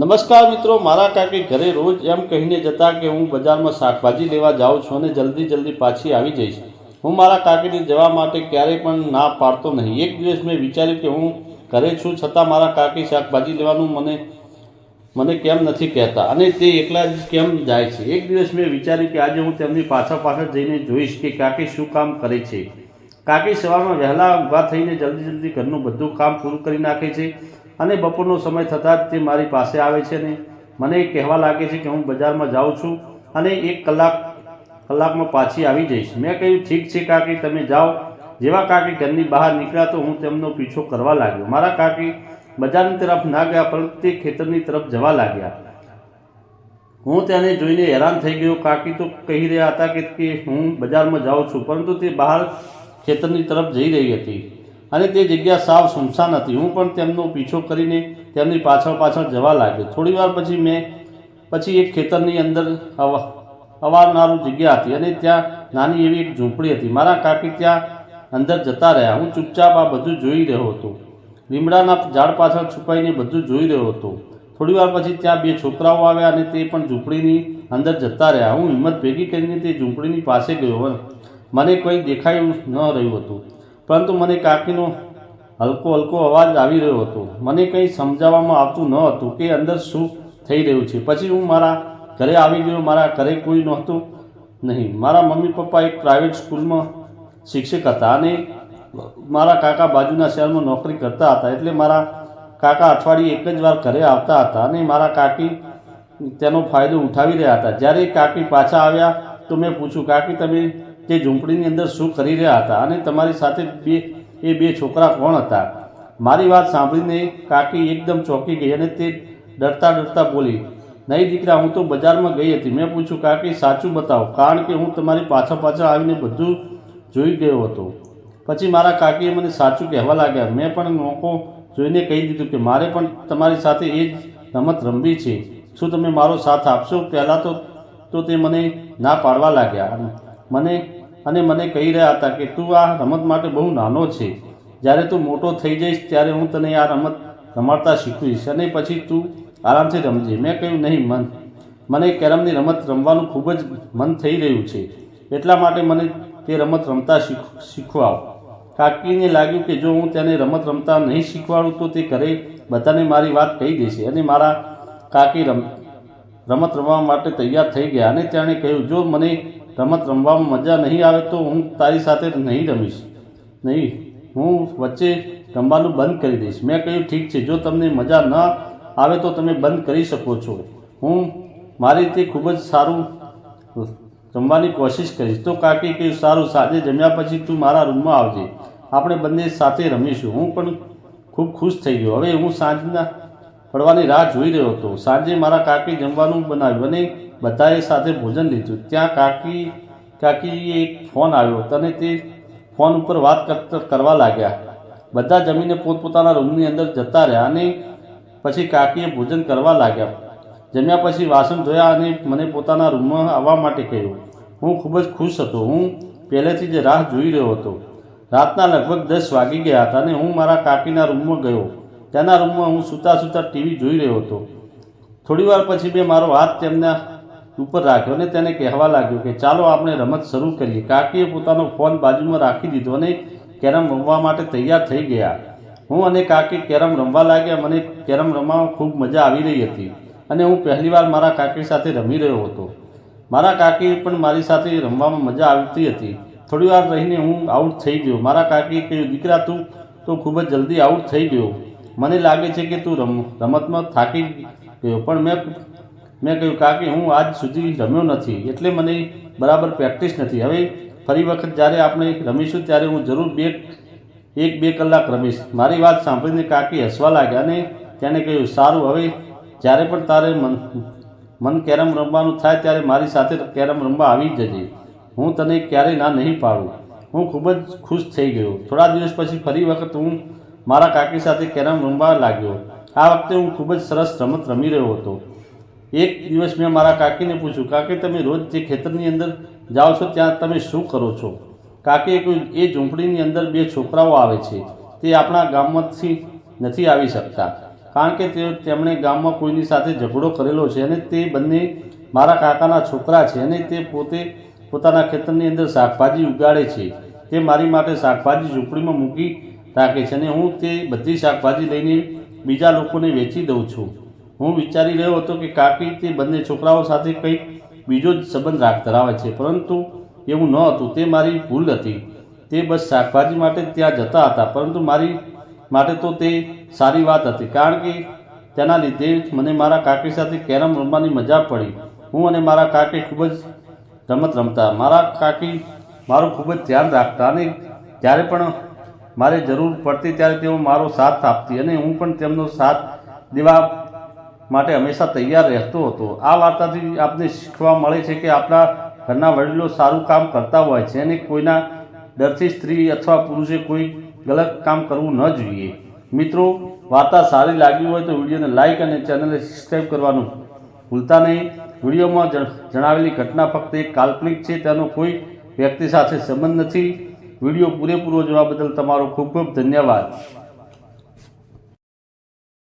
નમસ્કાર મિત્રો, મારા કાકી ઘરે રોજ એમ કહીને જતા કે હું બજારમાં શાકભાજી લેવા જાઉં છું અને જલ્દી પાછી આવી જઈશ. હું મારા કાકીને જવા માટે ક્યારેય પણ ના પાડતો નહીં. એક દિવસ મેં વિચાર્યું કે હું ઘરે છું છતાં મારા કાકી શાકભાજી લેવાનું મને કેમ નથી કહેતા અને તે એકલા જ કેમ જાય છે. એક દિવસ મેં વિચાર્યું કે આજે હું તેમની પાછળ જઈને જોઈશ કે કાકી શું કામ કરે છે. કાકી સવારમાં વહેલા ઊભા થઈને જલ્દી ઘરનું બધું કામ પૂરું કરી નાખે છે અને બપોરનો સમય થતાં જ તે મારી પાસે આવે છે અને મને કહેવા લાગે છે કે હું બજારમાં જાઉં છું અને એક કલાકમાં પાછી આવી જઈશ. મેં કહ્યું, ઠીક છે કાકી, તમે જાઓ. જેવા કાકી ઘરની બહાર નીકળ્યા તો હું તેમનો પીછો કરવા લાગ્યો. મારા કાકી બજારની તરફ ના ગયા પરંતુ તે ખેતરની તરફ જવા લાગ્યા. હું તેને જોઈને હેરાન થઈ ગયો. કાકી તો કહી રહ્યા હતા કે હું બજારમાં જાઉં છું, પરંતુ તે બહાર ખેતરની તરફ જઈ રહી હતી અને તે જગ્યા સાવ સુમસાન હતી. હું પણ તેમનો પીછો કરીને તેમની પાછળ જવા લાગ્યો. થોડી વાર પછી એક ખેતરની અંદર અવારનવાર જગ્યા હતી અને ત્યાં નાની એવી એક ઝૂંપડી હતી. મારા કાકી ત્યાં અંદર જતા રહ્યા. હું ચૂપચાપ આ બધું જોઈ રહ્યો હતો. લીમડાના ઝાડ પાછળ છુપાઈને બધું જોઈ રહ્યો હતો. થોડી વાર પછી ત્યાં બે છોકરાઓ આવ્યા અને તે પણ ઝૂંપડીની અંદર જતા રહ્યા. હું હિંમત ભેગી કરીને તે ઝૂંપડીની પાસે ગયો. મને કંઈ દેખાયું ન રહ્યું હતું, પરંતુ મને કાકીનો હલકો અવાજ આવી રહ્યો હતો. મને કંઈ સમજાવવામાં આવતું ન હતું કે અંદર શું થઈ રહ્યું છે. પછી હું મારા ઘરે આવી ગયો. મારા ઘરે કોઈ નહોતું નહીં. મારા મમ્મી પપ્પા એક પ્રાઇવેટ સ્કૂલમાં શિક્ષક હતા અને મારા કાકા બાજુના શહેરમાં નોકરી કરતા હતા. એટલે મારા કાકા અઠવાડિયે એક જ વાર ઘરે આવતા હતા અને મારા કાકી તેનો ફાયદો ઉઠાવી રહ્યા હતા. જ્યારે કાકી પાછા આવ્યા તો મેં પૂછ્યું, કાકી, તમે તે ઝૂંપડીની અંદર શું કરી રહ્યા હતા અને તમારી સાથે બે છોકરા કોણ હતા? મારી વાત સાંભળીને કાકી એકદમ ચોંકી ગઈ અને તે ડરતા બોલી, નહીં દીકરા, હું તો બજારમાં ગઈ હતી. મેં પૂછ્યું, કાકી, સાચું બતાવો, કારણ કે હું તમારી પાછળ આવીને બધું જોઈ ગયો હતો. પછી મારા કાકીએ મને સાચું કહેવા લાગ્યા. મેં પણ મોકો જોઈને કહી દીધું કે મારે પણ તમારી સાથે એ જ રમત રમવી છે. શું તમે મારો સાથ આપશો? પહેલાં તો તે મને ના પાડવા લાગ્યા મને કહી રહ્યા હતા કે તું આ રમત માટે બહુ નાનો છે. જ્યારે તું મોટો થઈ જઈશ ત્યારે હું તને આ રમત રમાડતા શીખવીશ અને પછી તું આરામથી રમજે. મેં કહ્યું, નહીં, મને કેરમની રમત રમવાનું ખૂબ જ મન થઈ રહ્યું છે, એટલા માટે મને તે રમત રમતા શીખવાડો. કાકીને લાગ્યું કે જો હું તેને રમત રમતા નહીં શીખવાડું તો તે ઘરે બધાને મારી વાત કહી દેશે અને મારા કાકી રમત રમવા માટે તૈયાર થઈ ગયા અને તેણે કહ્યું, જો મને રમત રમવામાં મજા નહીં આવે તો હું તારી સાથે નહીં રમીશ. નહીં, હું વચ્ચે રમવાનું બંધ કરી દઈશ. મેં કહ્યું, ઠીક છે, જો તમને મજા ન આવે તો તમે બંધ કરી શકો છો. હું મારી રીતે ખૂબ જ સારું રમવાની કોશિશ કરીશ. તો કાકી કહ્યું, સારું, સાંજે જમ્યા પછી તું મારા રૂમમાં આવજે, આપણે બંને સાથે રમીશું. હું પણ ખૂબ ખુશ થઈ ગયો. હવે હું સાંજના પડવાની રાહ જોઈ રહ્યો હતો. સાંજે મારા કાકી જમવાનું બનાવ્યું અને બધાએ સાથે ભોજન લીધું. ત્યાં કાકીએ એક ફોન આવ્યો અને તે ફોન ઉપર વાત કરવા લાગ્યા. બધા જમીને પોતપોતાના રૂમની અંદર જતા રહ્યા અને પછી કાકીએ ભોજન કરવા લાગ્યા. જમ્યા પછી વાસણ ધોયા અને મને પોતાના રૂમમાં આવવા માટે કહ્યું. હું ખૂબ જ ખુશ હતો. હું પહેલેથી જ રાહ જોઈ રહ્યો હતો. રાતના લગભગ 10 વાગી ગયા હતા અને હું મારા કાકીના રૂમમાં ગયો. તેના રૂમમાં હું સૂતા ટીવી જોઈ રહ્યો હતો. થોડી વાર પછી મેં મારો હાથ તેમના ઉપર રાખ્યો અને તેને કહેવા લાગ્યો કે ચાલો આપણે રમત શરૂ કરીએ. કાકીએ પોતાનો ફોન બાજુમાં રાખી દીધો અને કેરમ રમવા માટે તૈયાર થઈ ગયા. હું અને કાકી કેરમ રમવા લાગ્યા. મને કેરમ રમવામાં ખૂબ મજા આવી રહી હતી અને હું પહેલીવાર મારા કાકી સાથે રમી રહ્યો હતો. મારા કાકી પણ મારી સાથે રમવામાં મજા આવતી હતી. થોડી વાર રહીને હું આઉટ થઈ ગયો. મારા કાકીએ કહ્યું, દીકરા, તું તો ખૂબ જ જલ્દી આઉટ થઈ ગયો. મને લાગે છે કે તું રમતમાં થાકી ગયો. પણ મેં કહ્યું, કાકી, હું આજ સુધી રમ્યો નથી એટલે મને બરાબર પ્રેક્ટિસ નથી. હવે ફરી વખત જ્યારે આપણે રમીશું ત્યારે હું જરૂર 1-2 કલાક રમીશ. મારી વાત સાંભળીને કાકી હસવા લાગ્યા અને તેણે કહ્યું, સારું, હવે જ્યારે પણ તારે મન કેરમ રમવાનું થાય ત્યારે મારી સાથે કેરમ રમવા આવી જજે. હું તને ક્યારેય ના નહીં પાડું. હું ખૂબ જ ખુશ થઈ ગયો. થોડા દિવસ પછી ફરી વખત હું મારા કાકી સાથે કેરમ રમવા લાગ્યો. આ વખતે હું ખૂબ જ સરસ રમત રમી રહ્યો હતો. એક દિવસ મેં મારા કાકીને પૂછ્યું, કાકી, તમે રોજ જે ખેતરની અંદર જાઓ છો ત્યાં તમે શું કરો છો? કાકીએ કહ્યું, એ ઝૂંપડીની અંદર 2 છોકરાઓ આવે છે. તે આપણા ગામમાંથી નથી આવી શકતા. કારણ કે તેમણે ગામમાં કોઈની સાથે ઝઘડો કરેલો છે અને તે બંને મારા કાકાના છોકરા છે અને તે પોતે પોતાના ખેતરની અંદર શાકભાજી ઉગાડે છે. તે મારી માટે શાકભાજી ઝૂંપડીમાં મૂકી રાખે છે અને હું તે બધી શાકભાજી લઈને બીજા લોકોને વેચી દઉં છું. હું વિચારી રહ્યો હતો કે કાકી તે બંને છોકરાઓ સાથે કંઈક બીજો જ સંબંધ ધરાવે છે, પરંતુ એવું ન હતું. તે મારી ભૂલ હતી. તે બસ શાકભાજી માટે ત્યાં જતા હતા, પરંતુ મારી માટે તો તે સારી વાત હતી, કારણ કે તેના લીધે મને મારા કાકી સાથે કેરમ રમવાની મજા પડી. હું અને મારા કાકી ખૂબ જ રમત રમતા. મારા કાકી મારું ખૂબ જ ધ્યાન રાખતા અને જ્યારે પણ મારે જરૂર પડતી ત્યારે તેઓ મારો સાથ આપતી અને હું પણ તેમનો સાથ દેવા માટે હંમેશા તૈયાર રહેતો હતો. આ વાર્તાથી આપને શીખવા મળે છે કે આપણા ઘરના વડીલો સારું કામ કરતા હોય છે અને કોઈના ડરથી સ્ત્રી અથવા પુરુષે કોઈ ગલત કામ કરવું ન જોઈએ. મિત્રો, વાર્તા સારી લાગી હોય તો વિડીયોને લાઇક અને ચેનલને સબસ્ક્રાઈબ કરવાનું ભૂલતા નહીં. વિડીયોમાં જણાવેલી ઘટના ફક્ત એક કાલ્પનિક છે, તેનો કોઈ વ્યક્તિ સાથે સંબંધ નથી. વિડીયો પૂરેપૂરો જોવા બદલ તમારો ખૂબ ખૂબ ધન્યવાદ.